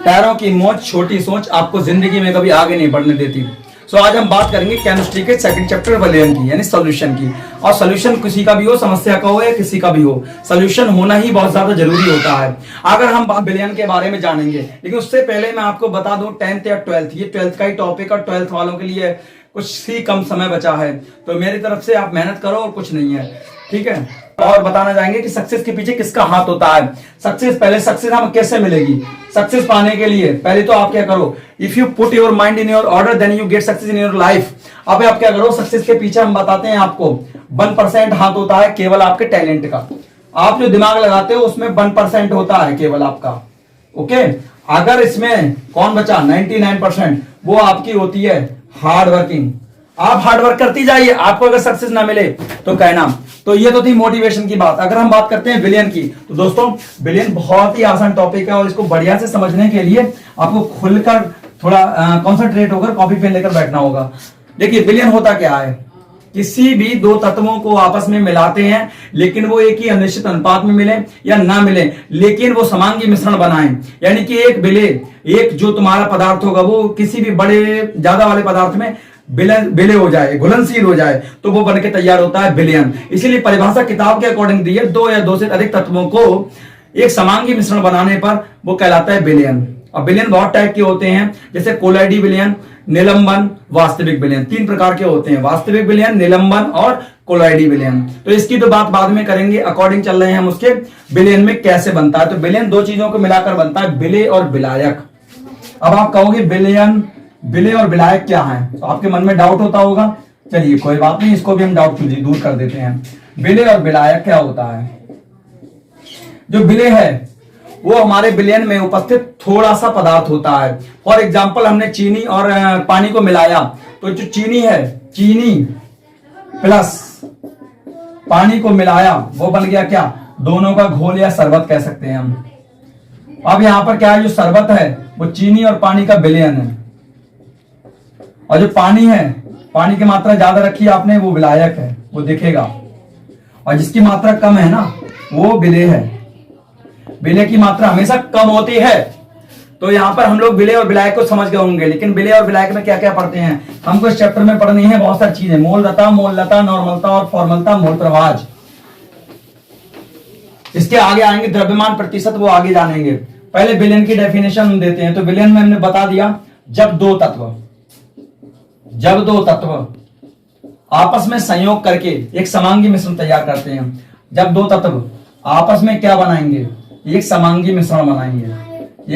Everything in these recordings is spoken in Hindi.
पैरों की मोच छोटी सोच आपको जिंदगी में कभी आगे नहीं बढ़ने देती। आज हम बात करेंगे केमिस्ट्री के सेकंड चैप्टर विलयन की, यानी सॉल्यूशन की। और सॉल्यूशन किसी का भी हो, समस्या का हो या किसी का भी हो, सॉल्यूशन होना ही बहुत ज्यादा जरूरी होता है अगर हम विलयन के बारे में जानेंगे। लेकिन उससे पहले मैं आपको बता दूं 10th या 12th, ये 12th का ही टॉपिक और 12th वालों के लिए कुछ ही कम समय बचा है, तो मेरी तरफ से आप मेहनत करो और कुछ नहीं है, ठीक है। और बताना चाहेंगे कि सक्सेस के पीछे किसका हाथ होता है। सक्सेस हम कैसे मिलेगी। सक्सेस पाने के लिए पहले तो आप क्या करो, if you put your mind in your order then you get success in your life. अब आप क्या करो, सक्सेस के पीछे हम बताते हैं आपको 1% हाथ होता है केवल आपके टैलेंट का। आप जो दिमाग लगाते हो उसमें 1% होता है केवल आपका, ओके। अगर इसमें कौन बचा 99%, वो आपकी होती है हार्ड वर्किंग। आप हार्ड वर्क करती जाइए, आपको अगर सक्सेस ना मिले तो कहना। तो ये तो थी मोटिवेशन की बात। अगर हम बात करते हैं विलयन की, तो दोस्तों विलयन बहुत ही आसान टॉपिक है और इसको बढ़िया से समझने के लिए आपको खुलकर थोड़ा कॉन्सेंट्रेट होकर कॉपी पेन लेकर बैठना होगा। देखिए विलयन होता क्या है, किसी भी दो तत्वों को आपस में मिलाते हैं, लेकिन वो एक ही अनिश्चित अनुपात में मिले या ना मिले, लेकिन वो समांगी मिश्रण बनाएं। यानी कि एक जो तुम्हारा पदार्थ होगा वो किसी भी बड़े ज्यादा वाले पदार्थ में विलय हो जाए, घुलनशील हो जाए, तो वो बनके तैयार होता है विलयन। इसीलिए परिभाषा किताब के अकॉर्डिंग दी है, दो या दो से अधिक तत्वों को एक समांगी मिश्रण बनाने पर वो कहलाता है विलयन। अब विलयन बहुत टाइप के होते हैं, जैसे कोलाइडी विलयन, निलंबन, वास्तविक विलयन। 3 प्रकार के होते हैं, वास्तविक विलयन, निलंबन और कोलाइडी विलयन। तो इसकी तो बात बाद में करेंगे, अकॉर्डिंग चल रहे हैं हम उसके विलयन में कैसे बनता है। तो विलयन दो चीजों को मिलाकर बनता है, विलय और विलायक। अब आप कहोगे विलय और विलायक क्या है, तो आपके मन में डाउट होता होगा। चलिए कोई बात नहीं, इसको भी हम डाउट दूर कर देते हैं। विलय और विलायक क्या होता है। जो विलय है वो हमारे विलयन में उपस्थित थोड़ा सा पदार्थ होता है। फॉर एग्जाम्पल हमने चीनी और पानी को मिलाया, तो जो चीनी है, चीनी प्लस पानी को मिलाया, वो बन गया क्या, दोनों का घोल या शरबत कह सकते हैं हम। अब यहां पर क्या है, जो शरबत है वो चीनी और पानी का विलयन है, और जो पानी है, पानी की मात्रा ज्यादा रखी आपने, वो विलायक है, वो दिखेगा। और जिसकी मात्रा कम है ना, वो विलय है। विलय की मात्रा हमेशा कम होती है। तो यहां पर हम लोग विलय और विलायक को समझ गए होंगे। लेकिन विलय और विलायक में क्या क्या पढ़ते हैं, हमको इस चैप्टर में पढ़नी है बहुत सारी चीजें। मोलरता, नॉर्मलता और फॉर्मलता, मोल प्रवाह। इसके आगे आएंगे द्रव्यमान प्रतिशत, वो आगे जानेंगे। पहले विलयन की डेफिनेशन देते हैं। तो विलयन में हमने बता दिया, जब दो तत्व आपस में संयोग करके एक समांगी मिश्रण तैयार करते हैं। जब दो तत्व आपस में क्या बनाएंगे, एक समांगी मिश्रण बनाएंगे,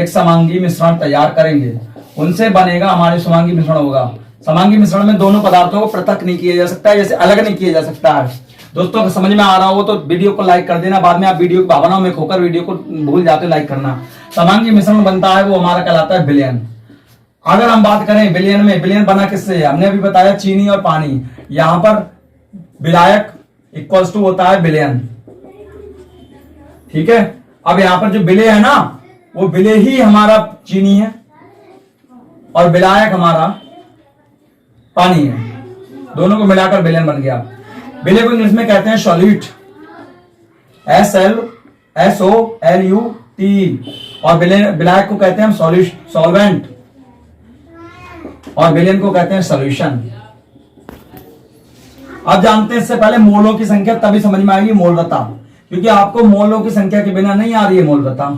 एक समांगी मिश्रण तैयार करेंगे, उनसे बनेगा हमारे समांगी मिश्रण होगा। समांगी मिश्रण में दोनों पदार्थों को पृथक नहीं किया जा सकता है, जैसे अलग नहीं किया जा सकता है। दोस्तों समझ में आ रहा हो तो वीडियो को लाइक कर देना, बाद में आप वीडियो की भावनाओं में खोकर वीडियो को भूल जाते लाइक करना। समांगी मिश्रण बनता है, वो हमारा कहलाता है विलयन। अगर हम बात करें विलयन में, विलयन बना किससे, हमने अभी बताया चीनी और पानी। यहां पर विलायक इक्वल्स टू होता है विलयन, ठीक है। अब यहां पर जो विलय है ना, वो विलय ही हमारा चीनी है और विलायक हमारा पानी है, दोनों को मिलाकर विलयन बन गया। विलय को इंग्लिश में कहते हैं सॉल्यूट, SOLUT, और विलायक को कहते हैं हम सॉल्वेंट, और विलयन को कहते हैं सॉल्यूशन। अब जानते हैं, इससे पहले मोलों की संख्या तभी समझ में आएगी मोलरता, क्योंकि आपको मोलों की संख्या के बिना नहीं आ रही है मोलरता।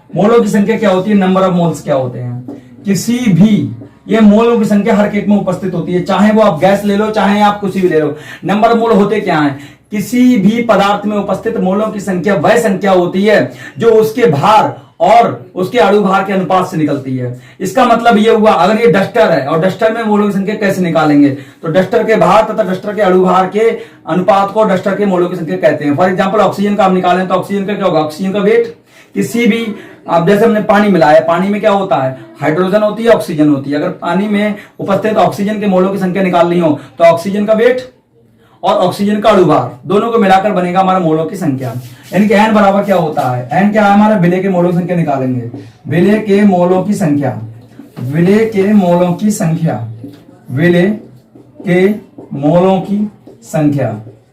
मोलों की संख्या क्या होती है, नंबर ऑफ मोल्स क्या होते हैं। किसी भी ये मोलों की संख्या हर केक में उपस्थित होती है, चाहे वो आप गैस ले लो, चाहे आप कुछ भी ले लो। नंबर ऑफ मोल होते क्या है, किसी भी पदार्थ में उपस्थित मोलों की संख्या वह संख्या होती है जो उसके भार और उसके अणु भार के अनुपात से निकलती है। इसका मतलब यह हुआ, अगर ये डस्टर है और डस्टर में मोलों की संख्या कैसे निकालेंगे, तो डस्टर के भार तथा डस्टर के अणु भार के अनुपात को डस्टर के मोलों की संख्या कहते हैं। फॉर एग्जांपल ऑक्सीजन का हम निकालें तो ऑक्सीजन का क्या होगा, ऑक्सीजन का वेट किसी भी, अब जैसे हमने पानी मिलाया, पानी में क्या होता है, हाइड्रोजन होती है, ऑक्सीजन होती है। अगर पानी में उपस्थित ऑक्सीजन के मोलों की संख्या निकालनी हो तो ऑक्सीजन का वेट और ऑक्सीजन का अणुभार दोनों को मिलाकर बनेगा हमारा मोलों की संख्या। यानी कि n बराबर क्या होता है, n क्या है हमारा, विलय के मोलों की संख्या निकालेंगे। विलय के मोलों की संख्या, विलय के मोलों की संख्या, विलय के मोलों की संख्या,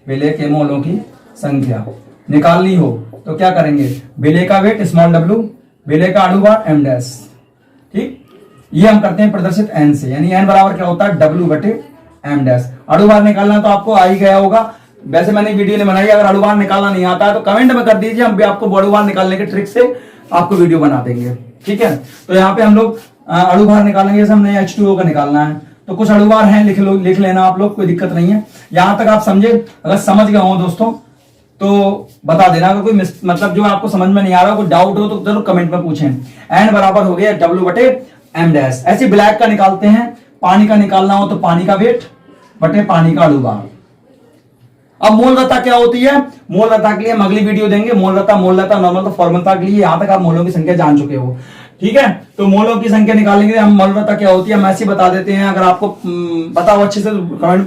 विलय के मोलों की संख्या निकालनी हो तो क्या करेंगे, विलय का वेट स्मॉल w, विलय का अणुभार m डैश, ठीक, ये हम करते हैं प्रदर्शित n से, यानी n बराबर क्या होता है w बटे m डैश। अणुभार निकालना तो आपको आ ही गया होगा, वैसे मैंने वीडियो नहीं बनाई, अगर अणुभार निकालना नहीं आता है तो कमेंट में कर दीजिए, हम भी आपको अणुभार निकालने के ट्रिक से आपको वीडियो बना देंगे। ठीक है, तो यहाँ पे हम लोग अणुभार निकालेंगे, जैसे हमने H2O का निकालना है तो कुछ अणुभार हैं, लिख लेना आप लोग, कोई दिक्कत नहीं है। यहां तक आप समझे, अगर समझ गए हो दोस्तों तो बता देना, अगर कोई मतलब जो आपको समझ में नहीं आ रहा, कोई डाउट हो तो जरूर कमेंट में पूछें। n बराबर हो गया w बटे m डैश। ऐसे ब्लैक का निकालते हैं, पानी का निकालना हो तो पानी का वेट बटे पानी का अणुभार। अब मोलरता क्या होती है, मोलरता के लिए हम अगली वीडियो देंगे, मोलरता नॉर्मल फॉर्मूला के लिए, यहां तक आप मोलों की संख्या जान चुके हो। ठीक है, तो मोलों की संख्या निकालेंगे हम, मोलरता क्या होती है हम ऐसे बता देते हैं, अगर आपको पता हो अच्छे से कमेंट